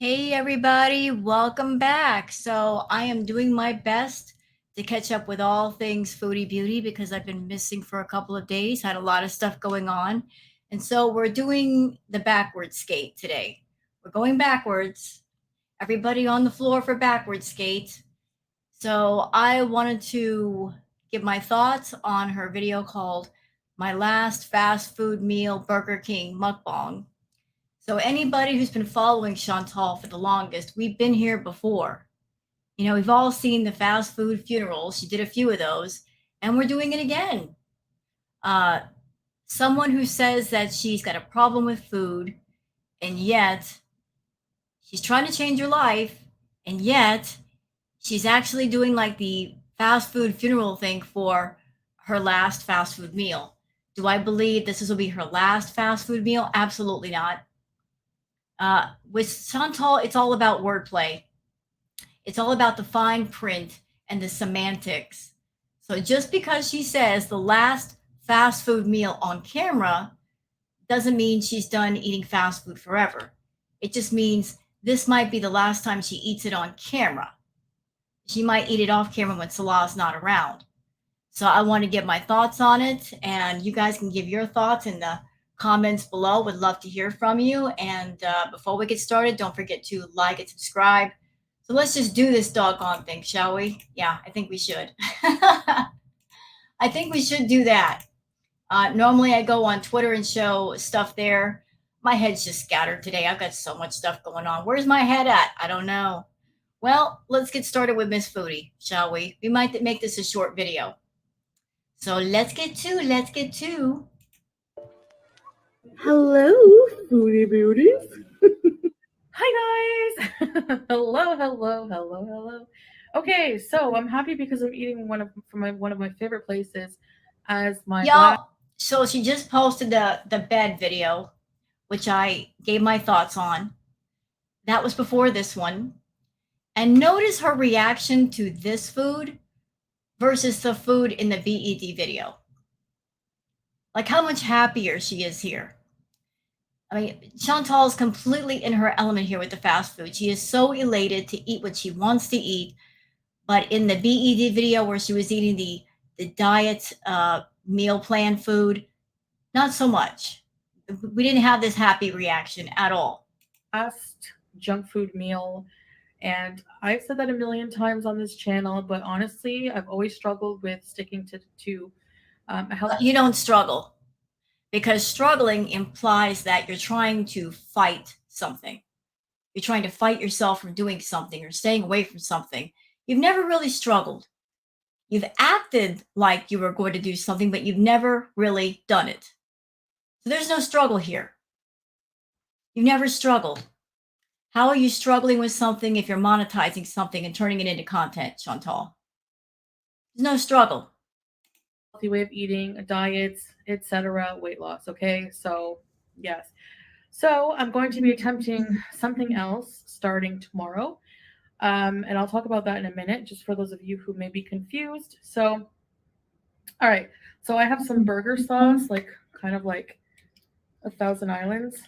Hey everybody, welcome back. So I am doing my best to catch up with all things foodie beauty because I've been missing for a couple of days, had a lot of stuff going on. And so we're doing the backward skate today. We're going backwards. Everybody on the floor for backward skate. So I wanted to give my thoughts on her video called My Last Fast Food Meal Burger King Mukbang. So anybody who's been following Chantal for the longest, we've been here before. We've all seen the fast food funerals. She did a few of those, and we're doing it again. Uh, Someone who says that she's got a problem with food, and yet she's trying to change her life, and yet she's actually doing like the fast food funeral thing for her last fast food meal. Do I believe this will be her last fast food meal? Absolutely not. With Chantal, it's all about wordplay. It's all about the fine print and the semantics. So just because she says the last fast food meal on camera doesn't mean she's done eating fast food forever. It just means this might be the last time she eats it on camera. She might eat it off camera when Salah's not around. So I want to get my thoughts on it, and you guys can give your thoughts in the comments below. Would love to hear from you. And before we get started, don't forget to like and subscribe. So let's just do this doggone thing, shall we? Yeah, I think we should. I think we should do that. Normally, I go on Twitter and show stuff there. My head's just scattered today. I've got so much stuff going on. Where's my head at? I don't know. Well, let's get started with Miss Foodie, shall we? We might make this a short video. So let's get to. Hello, foodie beauties. Hi guys! hello. Okay, so I'm happy because I'm eating one of my favorite places as my last. Y'all, so she just posted the bed video, which I gave my thoughts on. That was before this one. And notice her reaction to this food versus the food in the BED video. Like how much happier she is here. I mean, Chantal is completely in her element here with the fast food. She is so elated to eat what she wants to eat. But in the BED video where she was eating the diet meal plan food, not so much. We didn't have this happy reaction at all. Last junk food meal, and I've said that a million times on this channel, but honestly, I've always struggled with sticking to a healthy. You don't struggle because struggling implies that you're trying to fight something. You're trying to fight yourself from doing something or staying away from something. You've never really struggled. You've acted like you were going to do something, but you've never really done it. So there's no struggle here. You've never struggled. How are you struggling with something if you're monetizing something and turning it into content, Chantal? There's no struggle. Way of eating, diets, etc., weight loss. Okay, so yes. So I'm going to be attempting something else starting tomorrow. And I'll talk about that in a minute, just for those of you who may be confused. So, all right. So I have some burger sauce, like kind of like a Thousand Islands.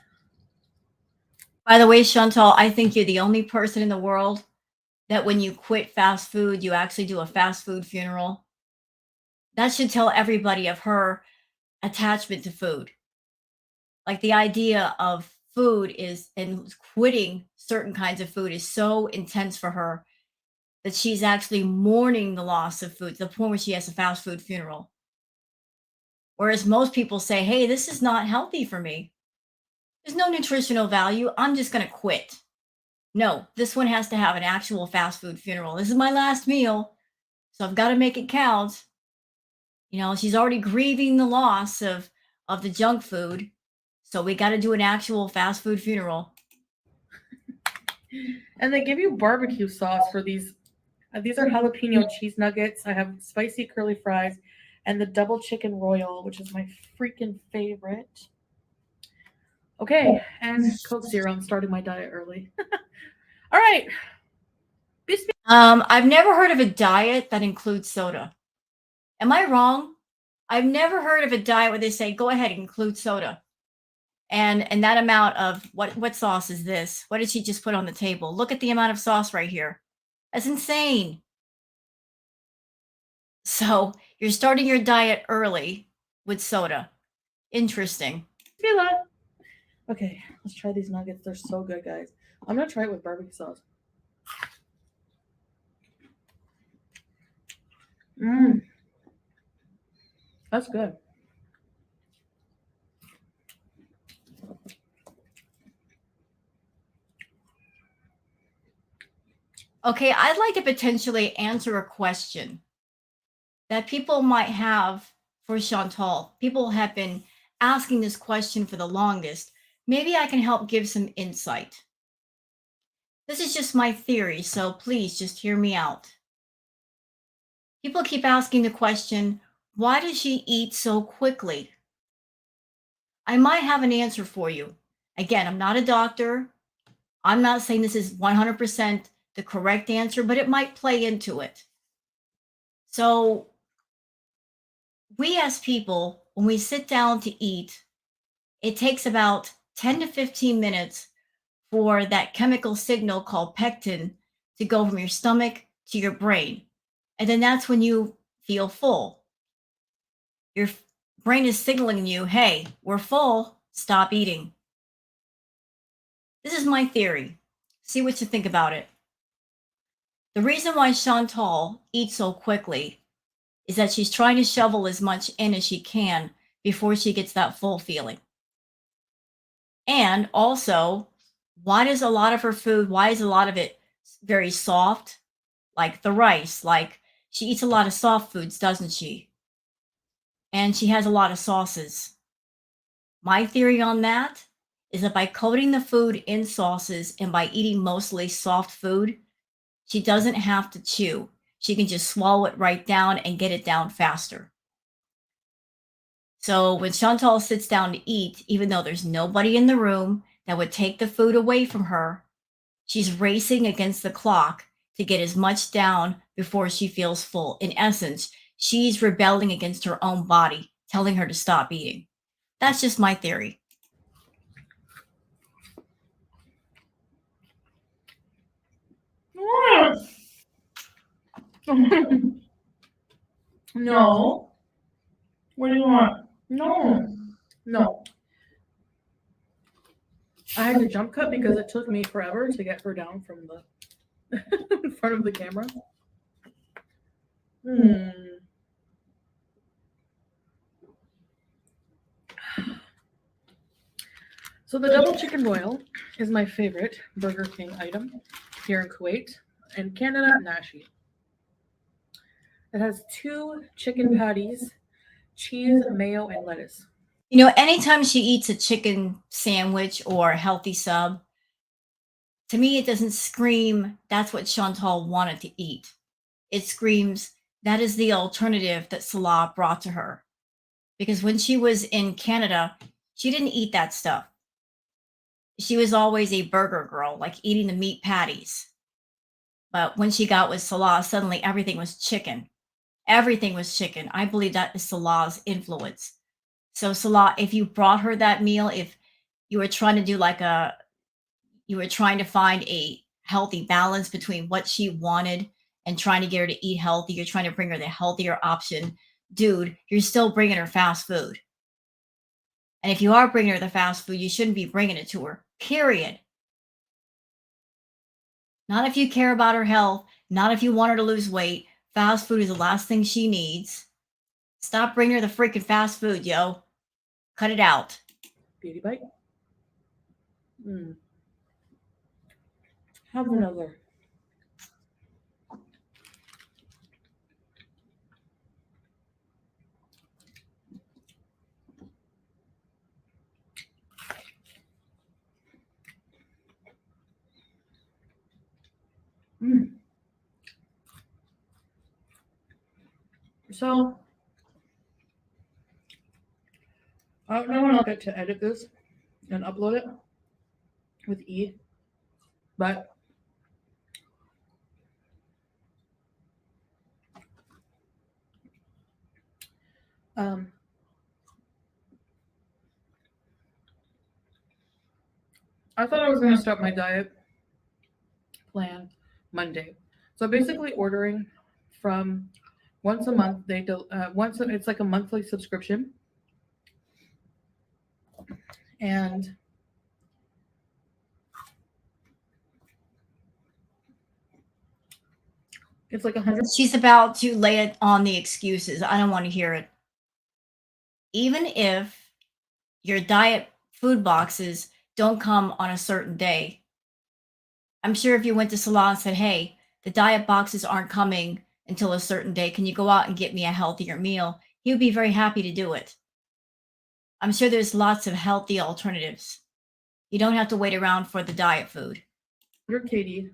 By the way, Chantal, I think you're the only person in the world that when you quit fast food, you actually do a fast food funeral. That should tell everybody of her attachment to food. Like the idea of food is, and quitting certain kinds of food is so intense for her that she's actually mourning the loss of food to the point where she has a fast food funeral. Whereas most people say, hey, this is not healthy for me. There's no nutritional value. I'm just going to quit. No, this one has to have an actual fast food funeral. This is my last meal, so I've got to make it count. She's already grieving the loss of the junk food, so we got to do an actual fast food funeral. And they give you barbecue sauce for these. These are jalapeno cheese nuggets. I have spicy curly fries and the double chicken royal, which is my freaking favorite. Okay, and Coke Zero. I'm starting my diet early. All right. I've never heard of a diet that includes soda. Am I wrong? I've never heard of a diet where they say, go ahead, include soda. And that amount of what sauce is this? What did she just put on the table? Look at the amount of sauce right here. That's insane. So you're starting your diet early with soda. Interesting. Feel that? Okay, let's try these nuggets. They're so good, guys. I'm gonna try it with barbecue sauce. Mmm. That's good. Okay, I'd like to potentially answer a question that people might have for Chantal. People have been asking this question for the longest. Maybe I can help give some insight. This is just my theory, so please just hear me out. People keep asking the question, why does she eat so quickly? I might have an answer for you. Again, I'm not a doctor. I'm not saying this is 100% the correct answer, but it might play into it. So, we as people, when we sit down to eat, it takes about 10 to 15 minutes for that chemical signal called pectin to go from your stomach to your brain. And then that's when you feel full. Your brain is signaling you, hey, we're full, stop eating. This is my theory. See what you think about it. The reason why Chantal eats so quickly is that she's trying to shovel as much in as she can before she gets that full feeling. And also, why is a lot of it very soft? Like the rice, like she eats a lot of soft foods, doesn't she? And she has a lot of sauces. My theory on that is that by coating the food in sauces and by eating mostly soft food, she doesn't have to chew. She can just swallow it right down and get it down faster. So when Chantal sits down to eat, even though there's nobody in the room that would take the food away from her, she's racing against the clock to get as much down before she feels full. In essence, she's rebelling against her own body, telling her to stop eating. That's just my theory. No. What do you want? No. No. I had to jump cut because it took me forever to get her down from the in front of the camera. So the double chicken royal is my favorite Burger King item here in Kuwait and Canada, Nashi. It has 2 chicken patties, cheese, mayo, and lettuce. You know, anytime she eats a chicken sandwich or a healthy sub, to me, it doesn't scream that's what Chantal wanted to eat. It screams that is the alternative that Salah brought to her. Because when she was in Canada, she didn't eat that stuff. She was always a burger girl, like eating the meat patties. But when she got with Salah, suddenly everything was chicken. Everything was chicken. I believe that is Salah's influence. So Salah, if you brought her that meal, if you were trying to do you were trying to find a healthy balance between what she wanted and trying to get her to eat healthy, you're trying to bring her the healthier option, dude, you're still bringing her fast food. And if you are bringing her the fast food, you shouldn't be bringing it to her, period. Not if you care about her health, not if you want her to lose weight. Fast food is the last thing she needs. Stop bringing her the freaking fast food, yo. Cut it out. Beauty bite. Have another. So, I don't know when I'll get to edit this and upload it with E, but I thought I was going to start my diet plan Monday. So basically ordering from once a month. It's like a monthly subscription, and it's like 100. She's about to lay it on the excuses. I don't want to hear it. Even if your diet food boxes don't come on a certain day, I'm sure if you went to Salon and said, hey, the diet boxes aren't coming until a certain day, can you go out and get me a healthier meal? He would be very happy to do it. I'm sure there's lots of healthy alternatives. You don't have to wait around for the diet food. You're Katie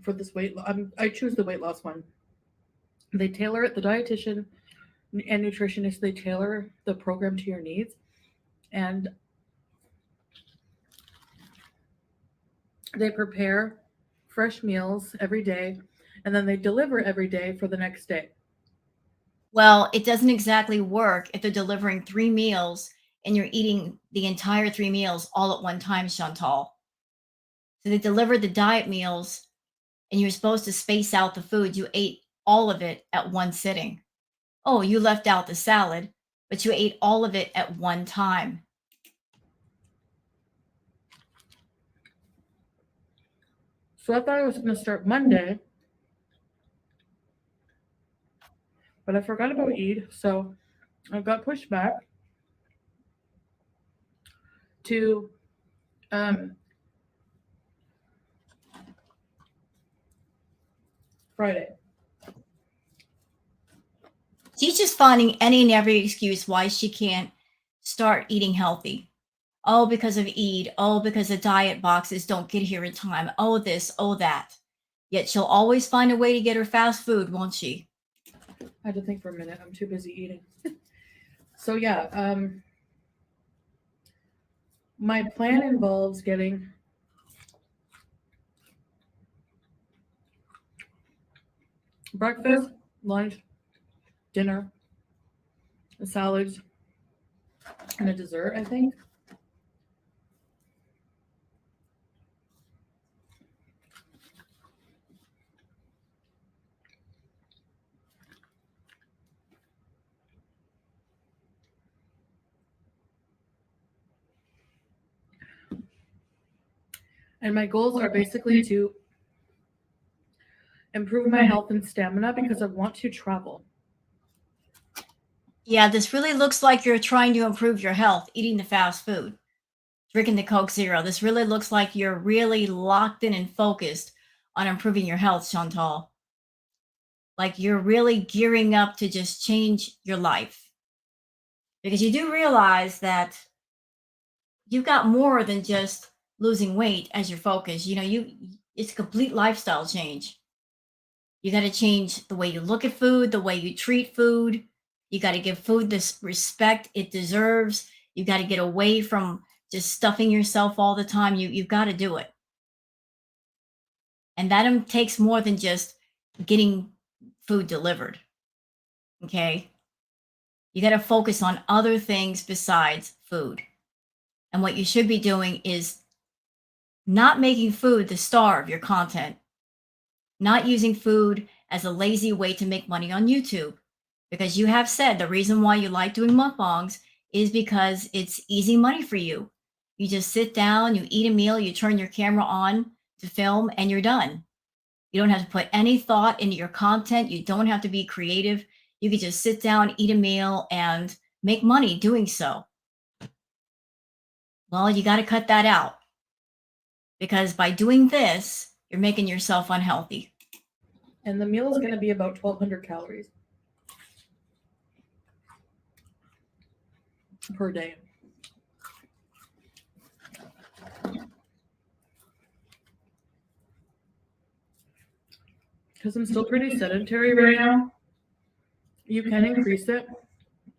for this weight loss. I choose the weight loss one. They tailor it. The dietitian and nutritionist, they tailor the program to your needs, and they prepare fresh meals every day, and then they deliver every day for the next day. Well, it doesn't exactly work if they're delivering 3 meals and you're eating the entire 3 meals all at one time, Chantal. So they delivered the diet meals and you're supposed to space out the food. You ate all of it at one sitting. Oh, you left out the salad, but you ate all of it at one time. So I thought I was going to start Monday, but I forgot about Eid, so I got pushed back to Friday. She's just finding any and every excuse why she can't start eating healthy. Oh, because of Eid. Oh, because the diet boxes don't get here in time. Oh, this, oh, that. Yet she'll always find a way to get her fast food, won't she? I had to think for a minute. I'm too busy eating. So yeah, my plan involves getting breakfast, lunch, dinner, a salad, and a dessert, I think. And my goals are basically to improve my health and stamina because I want to travel. Yeah, this really looks like you're trying to improve your health, eating the fast food, drinking the Coke Zero. This really looks like you're really locked in and focused on improving your health, Chantal. Like you're really gearing up to just change your life. Because you do realize that you've got more than just losing weight as your focus. It's a complete lifestyle change. You got to change the way you look at food, the way you treat food. You got to give food the respect it deserves. You got to get away from just stuffing yourself all the time. You've got to do it. And that takes more than just getting food delivered. Okay? You got to focus on other things besides food. And what you should be doing is not making food the star of your content, not using food as a lazy way to make money on YouTube. Because you have said the reason why you like doing mukbangs is because it's easy money for you. You just sit down, you eat a meal, you turn your camera on to film, and you're done. You don't have to put any thought into your content. You don't have to be creative. You can just sit down, eat a meal, and make money doing so. Well, you got to cut that out because by doing this, you're making yourself unhealthy. And the meal is going to be about 1,200 calories per day. Because I'm still pretty sedentary right now. You can increase it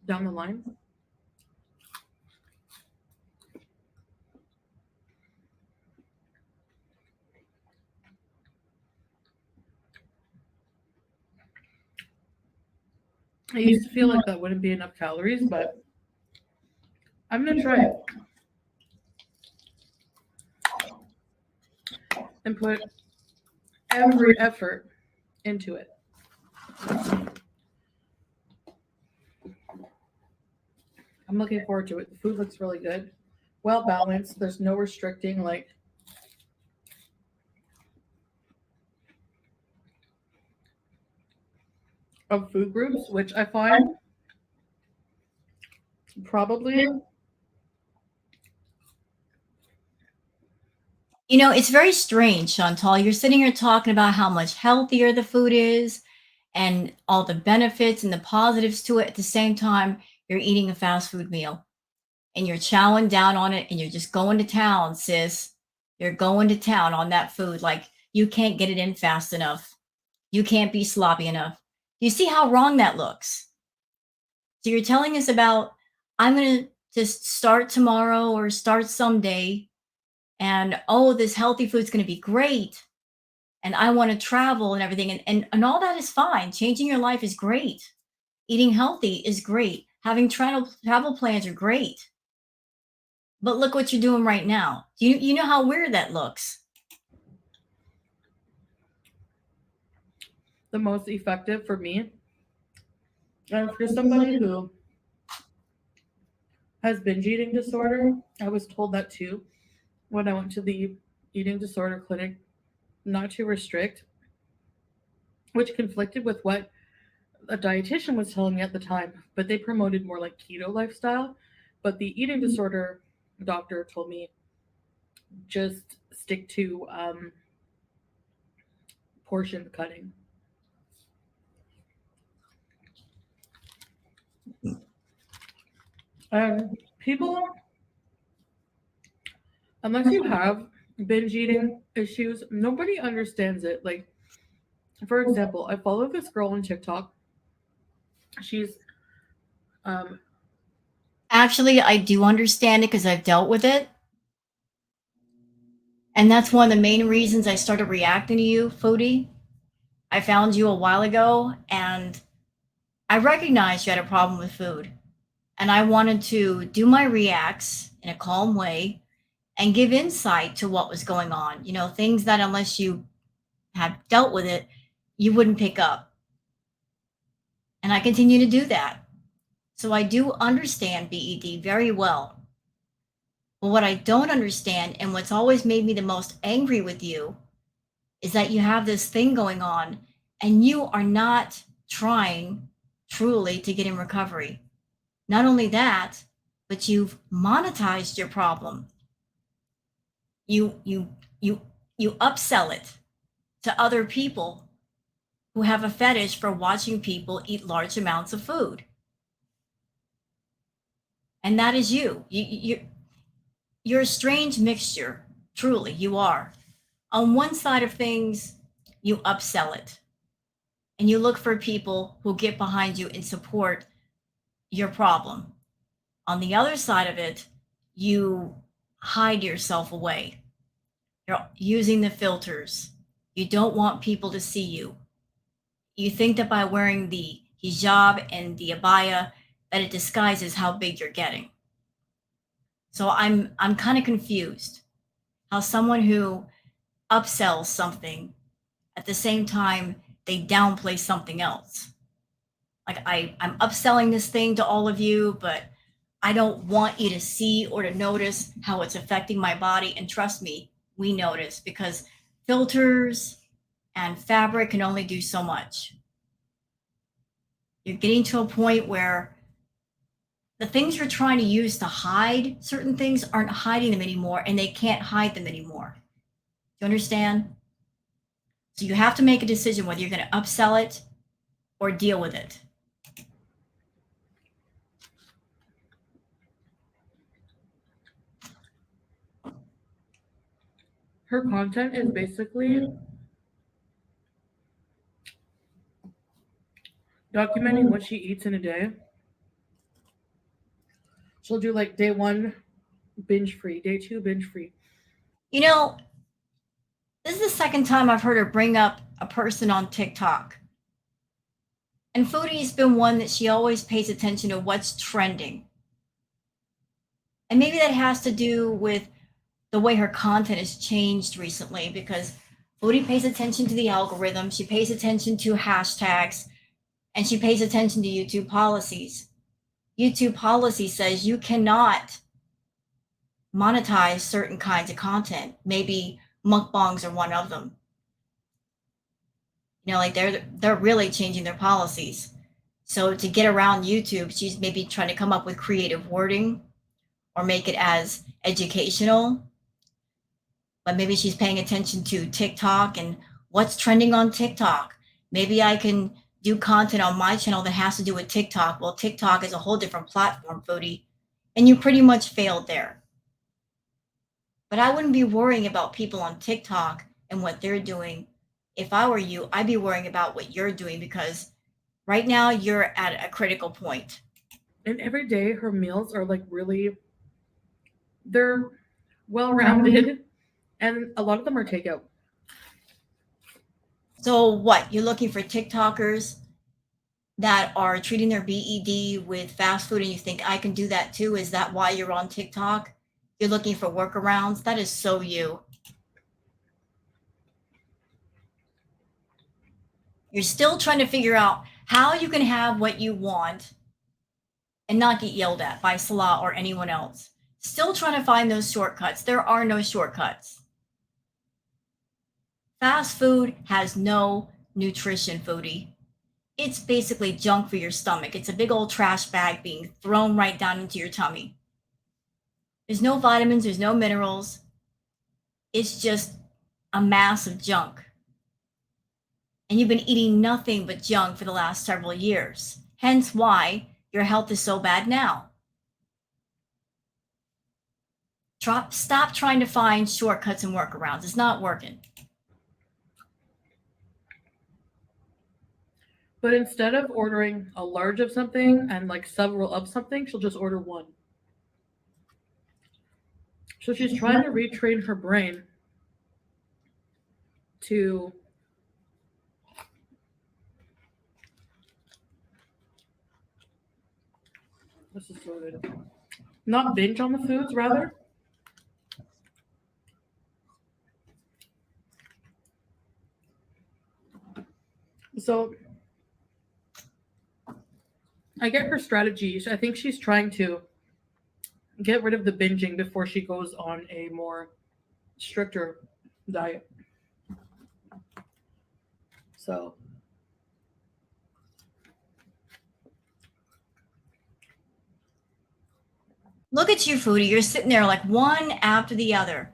down the line. I used to feel like that wouldn't be enough calories, but I'm gonna try it and put every effort into it. I'm looking forward to it. The food looks really good, well balanced. There's no restricting like of food groups, which I find probably You know, it's very strange, Chantal. You're sitting here talking about how much healthier the food is and all the benefits and the positives to it. At the same time, you're eating a fast food meal and you're chowing down on it and you're just going to town, sis. You're going to town on that food. Like you can't get it in fast enough. You can't be sloppy enough. You see how wrong that looks? So you're telling us about, I'm going to just start tomorrow or start someday, and oh, this healthy food's going to be great, and I want to travel and everything, and all that is fine. Changing your life is great. Eating healthy is great. Having travel plans are great. But look what you're doing right now. You know how weird that looks. the most effective for me. And for somebody who has binge eating disorder, I was told that too when I went to the eating disorder clinic, not to restrict, which conflicted with what a dietitian was telling me at the time, but they promoted more like keto lifestyle. But the eating disorder doctor told me just stick to portion cutting. People, unless you have binge eating issues, nobody understands it. Like, for example, I follow this girl on TikTok. She's um, Actually, I do understand it because I've dealt with it. And that's one of the main reasons I started reacting to you, Foodie. I found you a while ago and I recognized you had a problem with food. And I wanted to do my reacts in a calm way and give insight to what was going on. You know, things that unless you had dealt with it, you wouldn't pick up. And I continue to do that. So I do understand BED very well. But what I don't understand and what's always made me the most angry with you is that you have this thing going on and you are not trying truly to get in recovery. Not only that, but you've monetized your problem. You upsell it to other people who have a fetish for watching people eat large amounts of food. And that is you. You're a strange mixture. Truly, you are. On one side of things, you upsell it and you look for people who get behind you and support your problem. On the other side of it, you hide yourself away. You're using the filters. You don't want people to see you. You think that by wearing the hijab and the abaya that it disguises how big you're getting. So I'm kind of confused how someone who upsells something at the same time they downplay something else. Like I'm upselling this thing to all of you, but I don't want you to see or to notice how it's affecting my body. And trust me, we notice because filters and fabric can only do so much. You're getting to a point where the things you're trying to use to hide certain things aren't hiding them anymore and they can't hide them anymore. Do you understand? So you have to make a decision whether you're going to upsell it or deal with it. her content is basically documenting what she eats in a day. She'll do like day one binge free, day two binge free. You know, this is the second time I've heard her bring up a person on TikTok. And Foodie's been one that she always pays attention to what's trending. And maybe that has to do with the way her content has changed recently because Foodie pays attention to the algorithm, she pays attention to hashtags, and she pays attention to YouTube policies. YouTube policy says you cannot monetize certain kinds of content. Maybe mukbangs are one of them. You know, like they're really changing their policies. So to get around YouTube, she's maybe trying to come up with creative wording or make it as educational. But maybe she's paying attention to TikTok and what's trending on TikTok. Maybe I can do content on my channel that has to do with TikTok. Well, TikTok is a whole different platform, Foodie, and you pretty much failed there. But I wouldn't be worrying about people on TikTok and what they're doing. If I were you, I'd be worrying about what you're doing because right now you're at a critical point. And every day her meals are like really, they're well rounded, and a lot of them are takeout. So what? You're looking for TikTokers that are treating their BED with fast food and you think I can do that too? Is that why you're on TikTok? You're looking for workarounds? That is so you. You're still trying to figure out how you can have what you want and not get yelled at by Salah or anyone else. Still trying to find those shortcuts. There are no shortcuts. Fast food has no nutrition, Foodie. It's basically junk for your stomach. It's a big old trash bag being thrown right down into your tummy. There's no vitamins, there's no minerals. It's just a mass of junk. And you've been eating nothing but junk for the last several years. Hence why your health is so bad now. Stop trying to find shortcuts and workarounds. It's not working. But instead of ordering a large of something and like several of something, she'll just order one. So she's trying to retrain her brain to this is so good. Not binge on the foods, rather. So I get her strategy. I think she's trying to get rid of the binging before she goes on a more stricter diet. So Look at you, Foodie. You're sitting there like one after the other.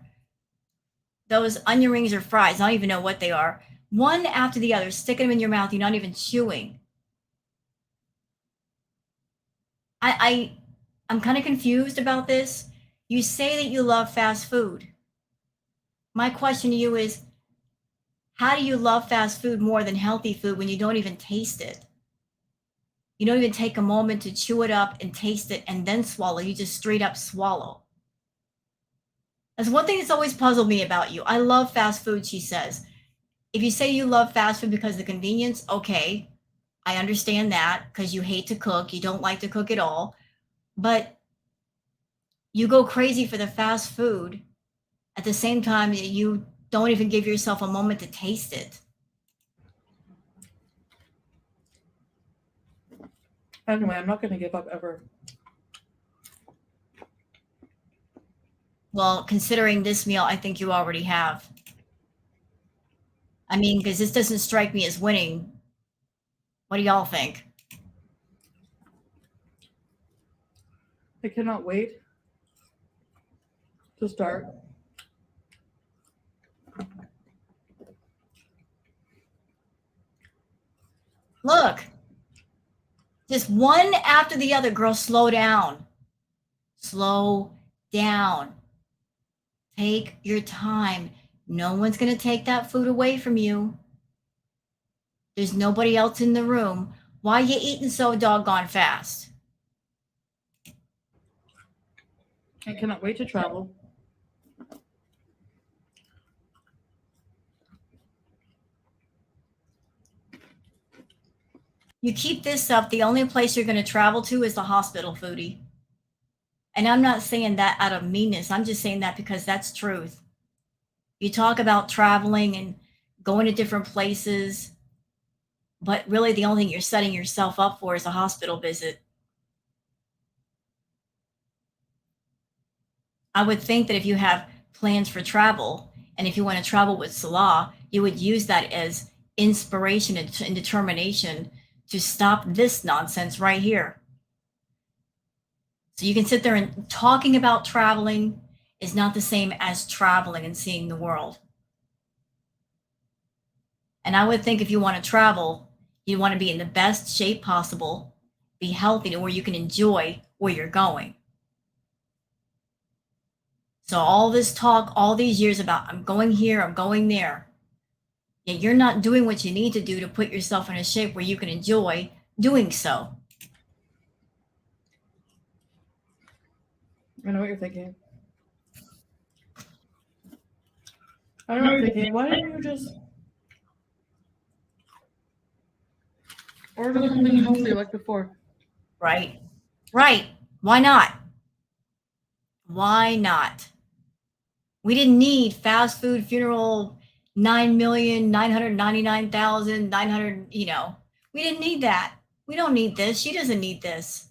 Those onion rings or fries, I don't even know what they are. One after the other, sticking them in your mouth. You're not even chewing. I'm kind of confused about this. You say that you love fast food. My question to you is, how do you love fast food more than healthy food when you don't even taste it? You don't even take a moment to chew it up and taste it and then swallow. You just straight up swallow. That's one thing that's always puzzled me about you. I love fast food, she says. If you say you love fast food because of the convenience, okay, I understand that because you hate to cook. You don't like to cook at all. But you go crazy for the fast food at the same time that you don't even give yourself a moment to taste it. anyway, I'm not going to give up ever. Well, considering this meal, I think you already have. I mean, because this doesn't strike me as winning. What do y'all think? I cannot wait to start. Look, just one after the other. Girl, slow down. Slow down. Take your time. No one's going to take that food away from you. There's nobody else in the room. Why are you eating so doggone fast? I cannot wait to travel. You keep this up, the only place you're going to travel to is the hospital, Foodie. And I'm not saying that out of meanness. I'm just saying that because that's truth. You talk about traveling and going to different places, but really the only thing you're setting yourself up for is a hospital visit. I would think that if you have plans for travel and if you want to travel with Salah, you would use that as inspiration and determination to stop this nonsense right here. So you can sit there and talking about traveling is not the same as traveling and seeing the world. And I would think if you want to travel, you want to be in the best shape possible, be healthy to where you can enjoy where you're going. So all this talk, all these years about I'm going here, I'm going there, yet you're not doing what you need to do to put yourself in a shape where you can enjoy doing so. I know what you're thinking. I know what you're thinking. Why didn't you just order something healthy like before? Right? Right. Why not? Why not? We didn't need fast food funeral 9,999,900, we didn't need that. We don't need this. She doesn't need this.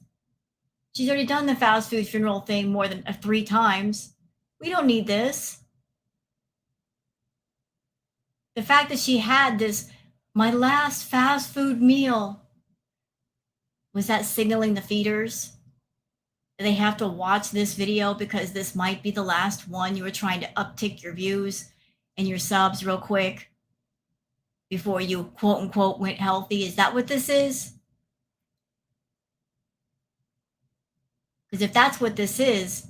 She's already done the fast food funeral thing more than 3 times. We don't need this. The fact that she had this, my last fast food meal, was that signaling the feeders? They have to watch this video because this might be the last one. You were trying to uptick your views and your subs real quick before you quote unquote went healthy. Is that what this is? Because if that's what this is,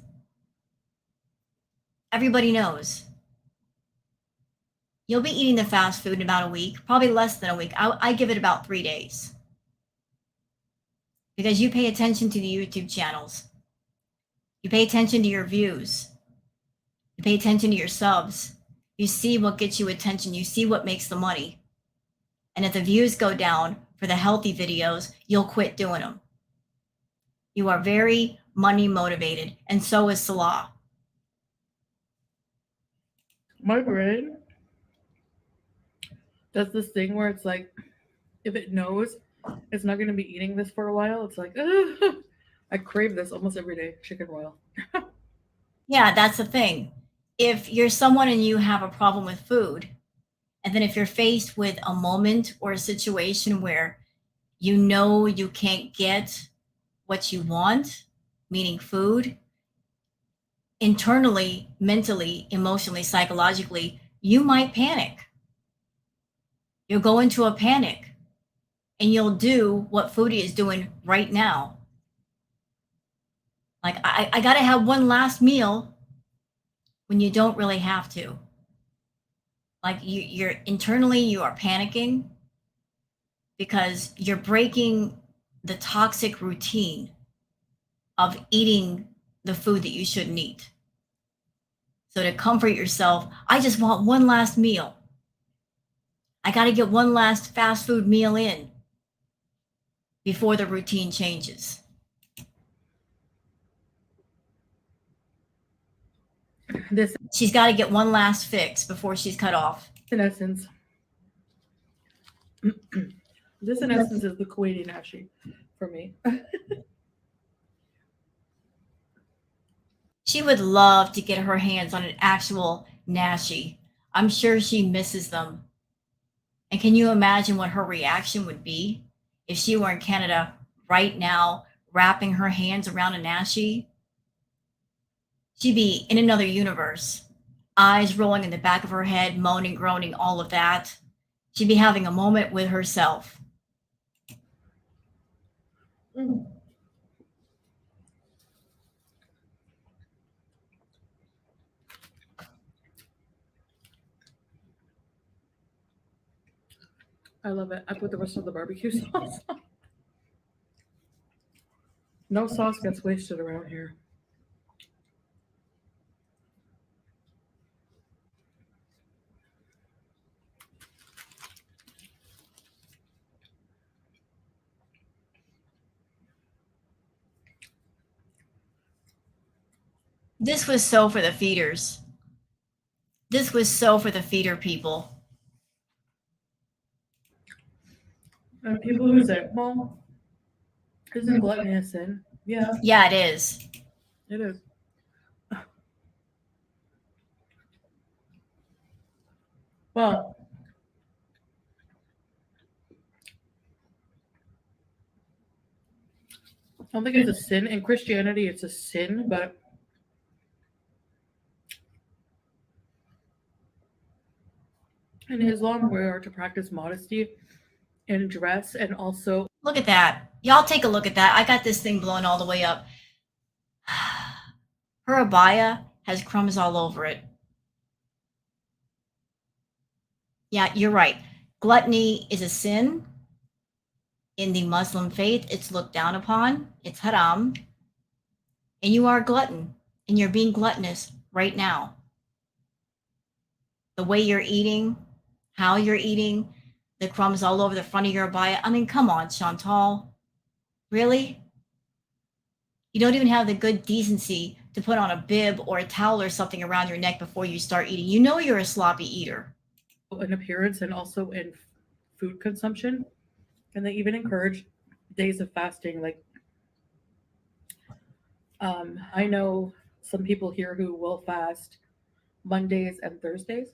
everybody knows. You'll be eating the fast food in about a week, probably less than a week. I give it about 3 days. Because you pay attention to the YouTube channels. You pay attention to your views. You pay attention to your subs. You see what gets you attention. You see what makes the money. And if the views go down for the healthy videos, you'll quit doing them. You are very money motivated, and so is Salah. My brain does this thing where it's like, if it knows it's not going to be eating this for a while, it's like, ugh. I crave this almost every day, chicken royal. Yeah, that's the thing. If you're someone and you have a problem with food, and then if you're faced with a moment or a situation where you know you can't get what you want, meaning food, internally, mentally, emotionally, psychologically, you might panic. You'll go into a panic and you'll do what Foodie is doing right now. Like, I got to have one last meal when you don't really have to. Like, you're internally, you are panicking because you're breaking the toxic routine of eating the food that you shouldn't eat. So to comfort yourself, I just want one last meal. I got to get one last fast food meal in before the routine changes. She's got to get one last fix before she's cut off. In essence, this in essence is the Kuwaiti nashi for me. She would love to get her hands on an actual nashi. I'm sure she misses them. And can you imagine what her reaction would be if she were in Canada right now, wrapping her hands around a nashi? She'd be in another universe, eyes rolling in the back of her head, moaning, groaning, all of that. She'd be having a moment with herself. I love it. I put the rest of the barbecue sauce on. No sauce gets wasted around here. This was so for the feeders. This was so for the feeder people. And people who say, well, isn't gluttony a sin? Yeah, Yeah, it is. it is. Well, I don't think it's a sin. In Christianity, it's a sin, but in Islam, we are to practice modesty in dress and also. Look at that. Y'all take a look at that. I got this thing blown all the way up. Her abaya has crumbs all over it. Yeah, you're right. Gluttony is a sin. In the Muslim faith, it's looked down upon. It's haram. And you are a glutton. And you're being gluttonous right now. The way you're eating, how you're eating, the crumbs all over the front of your abaya. I mean, come on, Chantal. Really? You don't even have the good decency to put on a bib or a towel or something around your neck before you start eating. You know you're a sloppy eater. In appearance and also in food consumption. And they even encourage days of fasting. Like, I know some people here who will fast Mondays and Thursdays.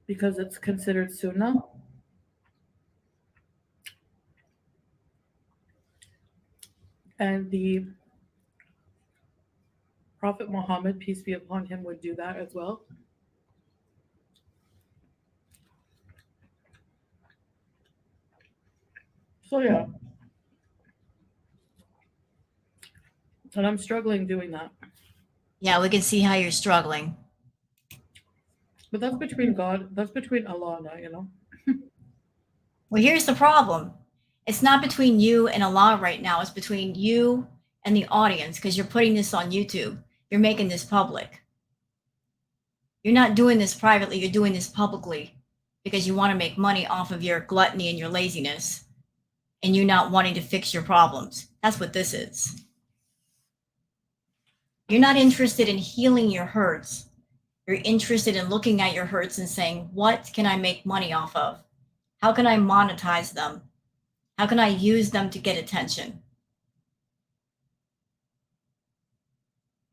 Because it's considered sunnah. And the Prophet Muhammad, peace be upon him, would do that as well. So, yeah. And I'm struggling doing that. Yeah, we can see how you're struggling. But that's between God, that's between Allah and I, you know? Well, here's the problem. It's not between you and Allah right now. It's between you and the audience because you're putting this on YouTube. You're making this public. You're not doing this privately. You're doing this publicly because you want to make money off of your gluttony and your laziness and you not wanting to fix your problems. That's what this is. You're not interested in healing your hurts. You're interested in looking at your hurts and saying, what can I make money off of? How can I monetize them? How can I use them to get attention?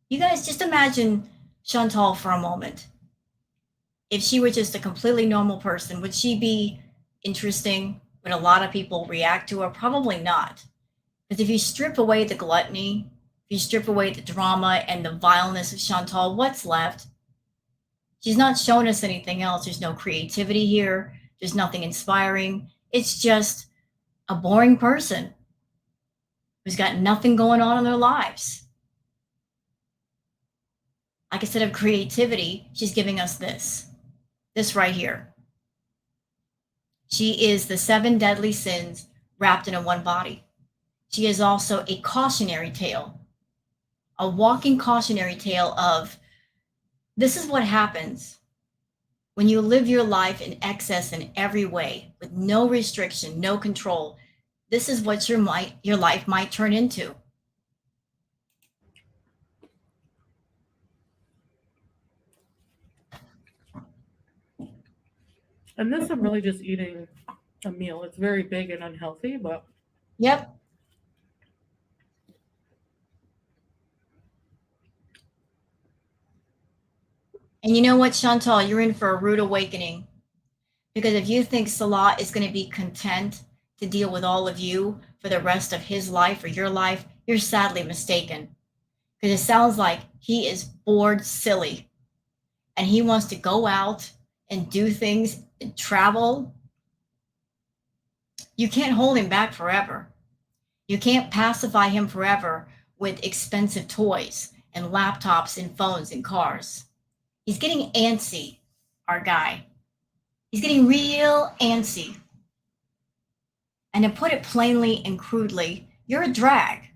You guys just imagine Chantal for a moment. If she were just a completely normal person, would she be interesting? Would a lot of people react to her? Probably not. Because if you strip away the gluttony, if you strip away the drama and the vileness of Chantal, what's left? She's not shown us anything else. There's no creativity here. There's nothing inspiring. It's just a boring person who's got nothing going on in their lives. Like instead of creativity, she's giving us this right here. She is the 7 deadly sins wrapped in a one body. She is also a cautionary tale, a walking cautionary tale of this is what happens when you live your life in excess in every way with no restriction, no control. This is what your life might turn into. And this, I'm really just eating a meal. It's very big and unhealthy, but. Yep. And you know what, Chantal, you're in for a rude awakening. Because if you think Salah is going to be content to deal with all of you for the rest of his life or your life, you're sadly mistaken. Because it sounds like he is bored silly and he wants to go out and do things and travel. You can't hold him back forever. You can't pacify him forever with expensive toys and laptops and phones and cars. He's getting antsy, our guy. He's getting real antsy. And to put it plainly and crudely, you're a drag.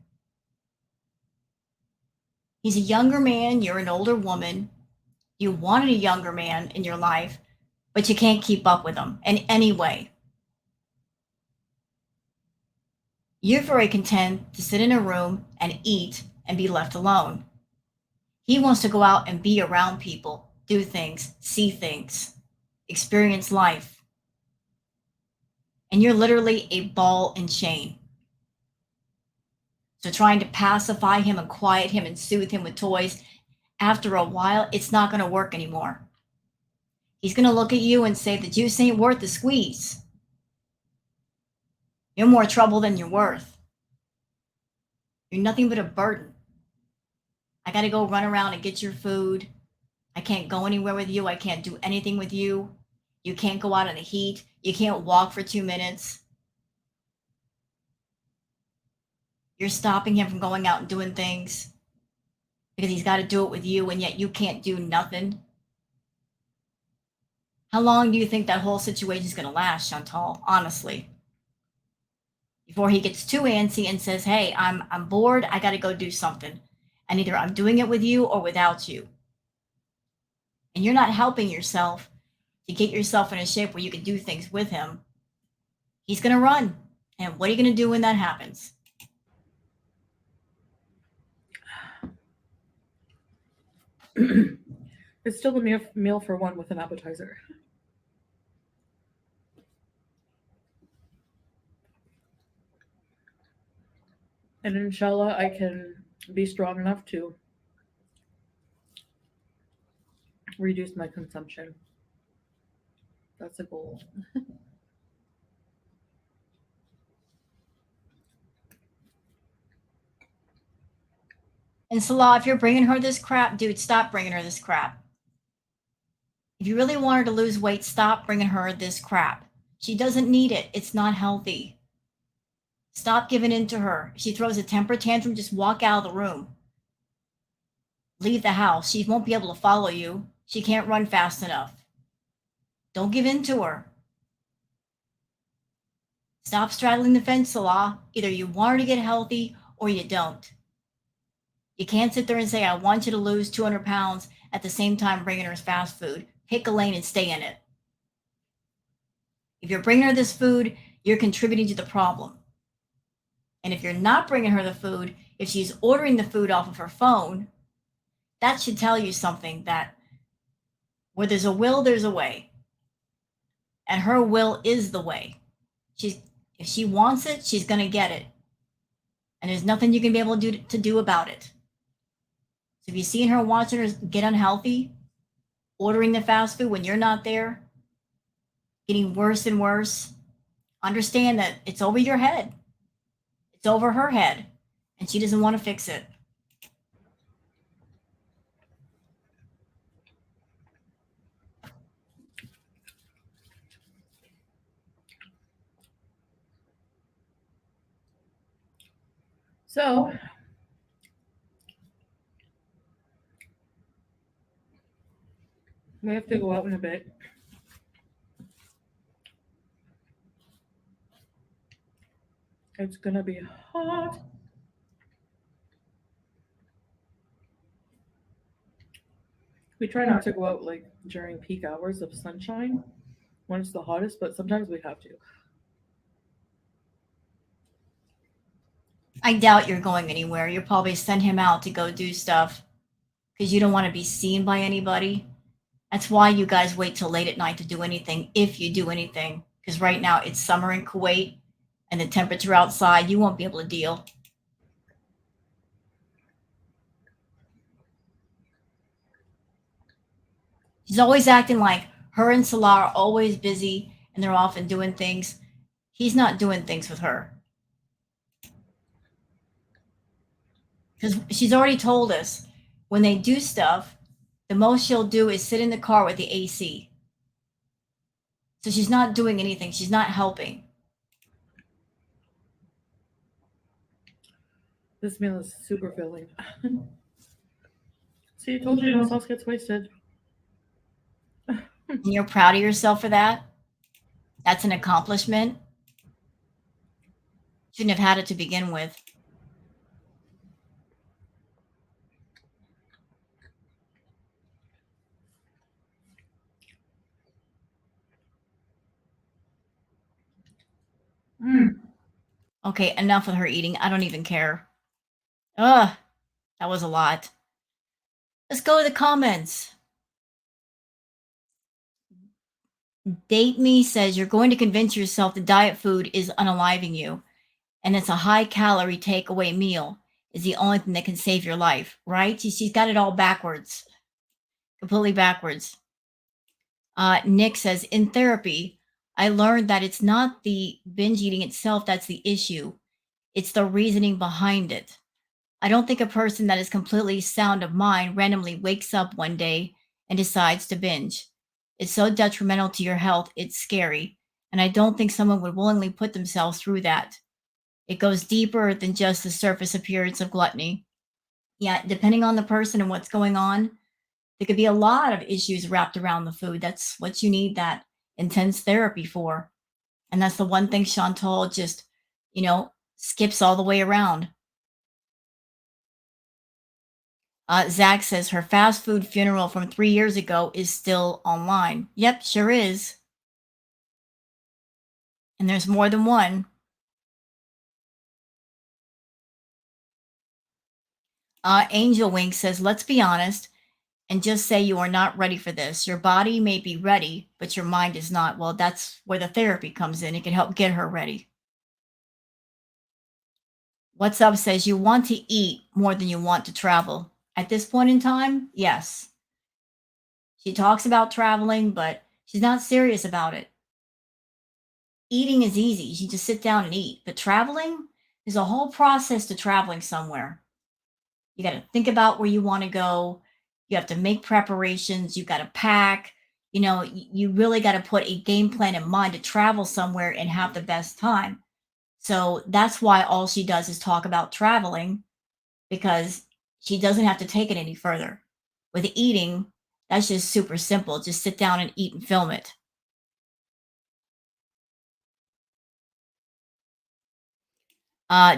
He's a younger man, you're an older woman. You wanted a younger man in your life, but you can't keep up with him in any way. You're very content to sit in a room and eat and be left alone. He wants to go out and be around people, do things, see things, experience life. And you're literally a ball and chain. So trying to pacify him and quiet him and soothe him with toys, after a while, it's not going to work anymore. He's going to look at you and say, the juice ain't worth the squeeze. You're more trouble than you're worth. You're nothing but a burden. I got to go run around and get your food. I can't go anywhere with you. I can't do anything with you. You can't go out in the heat. You can't walk for 2 minutes. You're stopping him from going out and doing things because he's got to do it with you, and yet you can't do nothing. How long do you think that whole situation is going to last, Chantal? Honestly. Before he gets too antsy and says, hey, I'm bored. I got to go do something. And either I'm doing it with you or without you. And you're not helping yourself to get yourself in a shape where you can do things with him. He's going to run. And what are you going to do when that happens? It's still a meal for one with an appetizer. And inshallah, I can be strong enough to reduce my consumption. That's a goal. And Salah, if you're bringing her this crap, dude, stop bringing her this crap. If you really want her to lose weight, stop bringing her this crap. She doesn't need it. It's not healthy. Stop giving in to her. If she throws a temper tantrum, just walk out of the room. Leave the house. She won't be able to follow you. She can't run fast enough. Don't give in to her. Stop straddling the fence, Salah. Either you want her to get healthy or you don't. You can't sit there and say, I want you to lose 200 pounds at the same time bringing her fast food. Pick a lane and stay in it. If you're bringing her this food, you're contributing to the problem. And if you're not bringing her the food, if she's ordering the food off of her phone, that should tell you something, that where there's a will, there's a way. And her will is the way. If she wants it, she's going to get it. And there's nothing you can be able to do about it. So if you've seen her watching her get unhealthy, ordering the fast food when you're not there, getting worse and worse, understand that it's over your head. It's over her head. And she doesn't want to fix it. So, we have to go out in a bit. It's going to be hot. We try not to go out like during peak hours of sunshine when it's the hottest, but sometimes we have to. I doubt you're going anywhere. You'll probably send him out to go do stuff because you don't want to be seen by anybody. That's why you guys wait till late at night to do anything, if you do anything. Because right now it's summer in Kuwait and the temperature outside, you won't be able to deal. She's always acting like her and Salah are always busy and they're often doing things. He's not doing things with her. Because she's already told us when they do stuff, the most she'll do is sit in the car with the AC. So she's not doing anything. She's not helping. This meal is super filling. See, I told you no sauce gets wasted. And you're proud of yourself for that. That's an accomplishment. Shouldn't have had it to begin with. Mm. Okay, enough with her eating. I don't even care. Ugh, that was a lot. Let's go to the comments. Date Me says you're going to convince yourself that diet food is unaliving you, and it's a high calorie takeaway meal is the only thing that can save your life, right? She's got it all backwards, completely backwards. Nick says, in therapy, I learned that it's not the binge eating itself that's the issue, it's the reasoning behind it. I don't think a person that is completely sound of mind randomly wakes up one day and decides to binge. It's so detrimental to your health, it's scary. And I don't think someone would willingly put themselves through that. It goes deeper than just the surface appearance of gluttony. Yeah, depending on the person and what's going on, there could be a lot of issues wrapped around the food. That's what you need that intense therapy for. And that's the one thing Chantal just, skips all the way around. Zach says her fast food funeral from 3 years ago is still online. Yep, sure is. And there's more than one. Angel Wing says, let's be honest and just say you are not ready for this. Your body may be ready, but your mind is not. Well, that's where the therapy comes in. It can help get her ready. What's Up says you want to eat more than you want to travel. At this point in time, yes. She talks about traveling, but she's not serious about it. Eating is easy. You just sit down and eat. But traveling, there's a whole process to traveling somewhere. You got to think about where you want to go. You have to make preparations. You got to pack. You really got to put a game plan in mind to travel somewhere and have the best time. So that's why all she does is talk about traveling, because she doesn't have to take it any further. With eating, that's just super simple. Just sit down and eat and film it.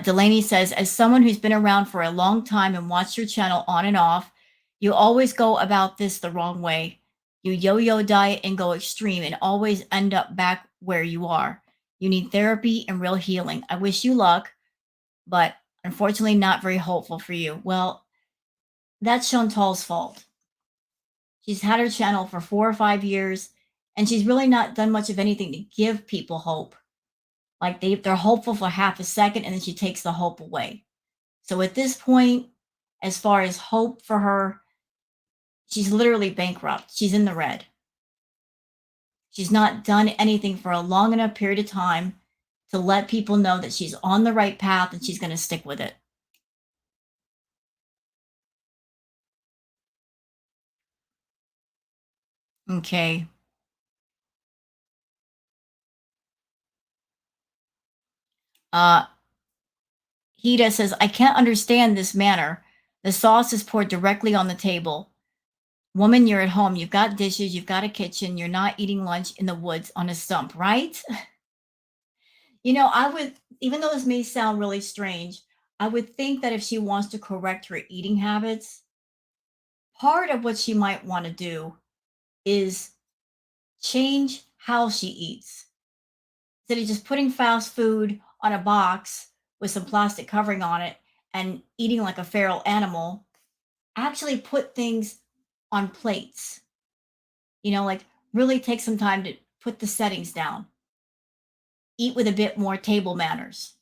Delaney says, as someone who's been around for a long time and watched your channel on and off, you always go about this the wrong way. You yo-yo diet and go extreme and always end up back where you are. You need therapy and real healing. I wish you luck, but unfortunately not very hopeful for you. Well, that's Chantal's fault. She's had her channel for 4 or 5 years, and she's really not done much of anything to give people hope. Like they're hopeful for half a second, and then she takes the hope away. So at this point, as far as hope for her, she's literally bankrupt. She's in the red. She's not done anything for a long enough period of time to let people know that she's on the right path and she's going to stick with it. Okay. Uh, Hida says, I can't understand this manner. The sauce is poured directly on the table. Woman, you're at home. You've got dishes. You've got a kitchen. You're not eating lunch in the woods on a stump, right? I would, even though this may sound really strange, I would think that if she wants to correct her eating habits, part of what she might want to do is change how she eats. Instead of just putting fast food on a box with some plastic covering on it and eating like a feral animal, actually put things on plates. Like really take some time to put the settings down. Eat with a bit more table manners.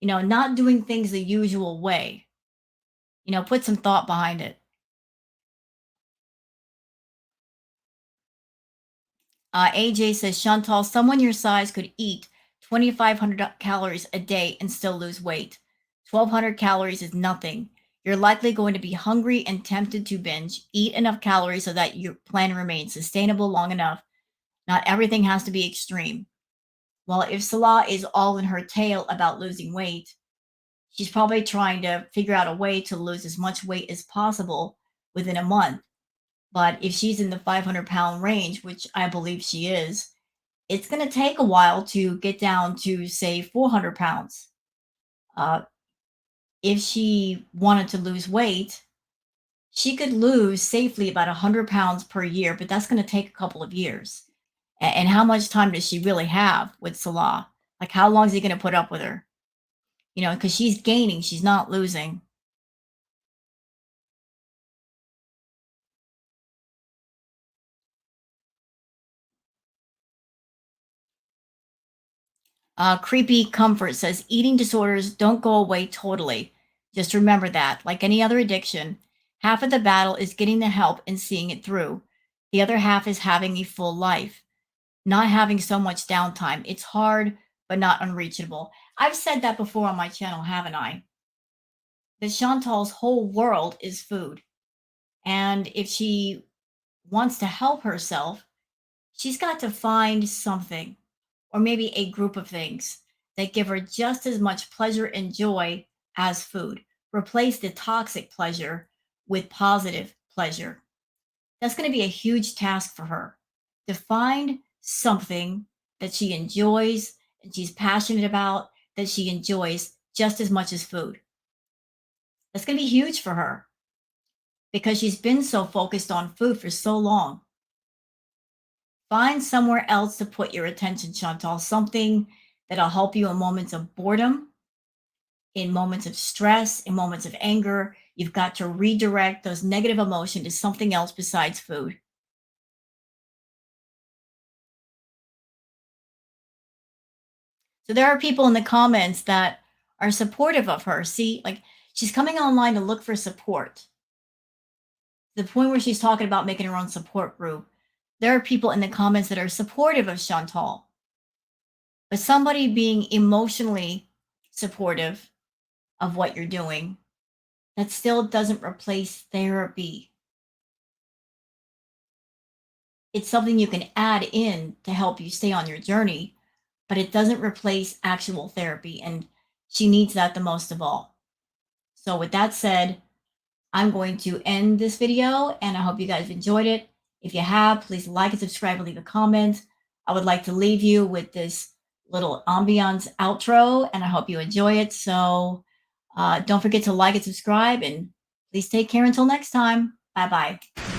Not doing things the usual way. Put some thought behind it. AJ says, Chantal, someone your size could eat 2,500 calories a day and still lose weight. 1,200 calories is nothing. You're likely going to be hungry and tempted to binge. Eat enough calories so that your plan remains sustainable long enough. Not everything has to be extreme. Well, if Salah is all in her tail about losing weight, she's probably trying to figure out a way to lose as much weight as possible within a month. But if she's in the 500-pound range, which I believe she is, it's going to take a while to get down to, say, 400 pounds. If she wanted to lose weight, she could lose safely about 100 pounds per year, but that's going to take a couple of years. And how much time does she really have with Salah? Like, how long is he going to put up with her? You know, because she's gaining, she's not losing. Creepy Comfort says eating disorders don't go away totally. Just remember that, like any other addiction, half of the battle is getting the help and seeing it through. The other half is having a full life, not having so much downtime. It's hard, but not unreachable. I've said that before on my channel, haven't I? That Chantal's whole world is food. And if she wants to help herself, she's got to find something, or maybe a group of things that give her just as much pleasure and joy as food. Replace the toxic pleasure with positive pleasure. That's going to be a huge task for her to find something that she enjoys and she's passionate about, that she enjoys just as much as food. That's going to be huge for her because she's been so focused on food for so long. Find somewhere else to put your attention, Chantal, something that'll help you in moments of boredom, in moments of stress, in moments of anger. You've got to redirect those negative emotions to something else besides food. So there are people in the comments that are supportive of her. See, like she's coming online to look for support. The point where she's talking about making her own support group. There are people in the comments that are supportive of Chantal. But somebody being emotionally supportive of what you're doing, that still doesn't replace therapy. It's something you can add in to help you stay on your journey, but it doesn't replace actual therapy. And she needs that the most of all. So, with that said, I'm going to end this video and I hope you guys enjoyed it. If you have, please like and subscribe and leave a comment. I would like to leave you with this little ambiance outro and I hope you enjoy it. So don't forget to like and subscribe and please take care until next time. Bye bye.